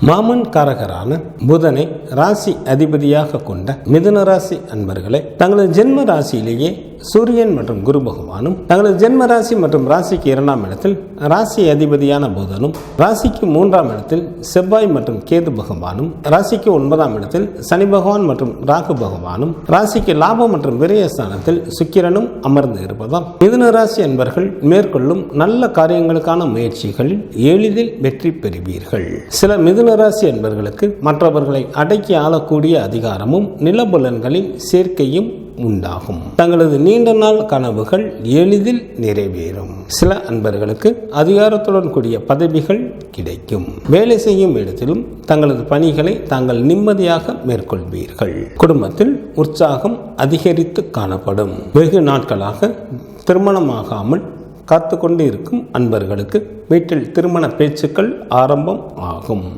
மாமன் காரகரான புதனை ராசி அதிபதியாக கொண்ட மிதுன ராசி அன்பர்களை தங்களது ஜென்ம ராசியிலேயே சூரியன் மற்றும் குரு பகவானும் தங்களது ஜென்ம ராசி மற்றும் ராசிக்கு 2ஆம் இடத்தில் ராசி அதிபதியான புதனும், ராசிக்கு 3ஆம் இடத்தில் செவ்வாய் மற்றும் கேது பகவானும், ராசிக்கு 9ஆம் இடத்தில் சனி பகவான் மற்றும் ராகு பகவானும், ராசிக்கு லாபம் மற்றும் விரயஸ்தானத்தில் சுக்கிரனும் அமர்ந்து இருப்பதால் மிதுன ராசி அன்பர்கள் மேற்கொள்ளும் நல்ல காரியங்களுக்கான முயற்சிகளில் எளிதில் வெற்றி பெறுவீர்கள். சில மிதுன ராசி அன்பர்களுக்கு மற்றவர்களை அடக்கி ஆளக்கூடிய அதிகாரமும் நிலபுலன்களின் சேர்க்கையும் உண்டாகும். தங்களது நீண்ட நாள் கனவுகள் எளிதில் நிறைவேறும். சில அன்பர்களுக்கு அதிகாரத்துடன் கூடிய பதவிகள் கிடைக்கும். வேலை செய்யும் இடத்திலும் தங்களது பணிகளை தாங்கள் நிம்மதியாக மேற்கொள்வீர்கள். குடும்பத்தில் உற்சாகம் அதிகரித்து காணப்படும். வெகு நாட்களாக திருமணமாகாமல் காத்து கொண்டு இருக்கும் அன்பர்களுக்கு வீட்டில் திருமண பேச்சுக்கள் ஆரம்பம் ஆகும்.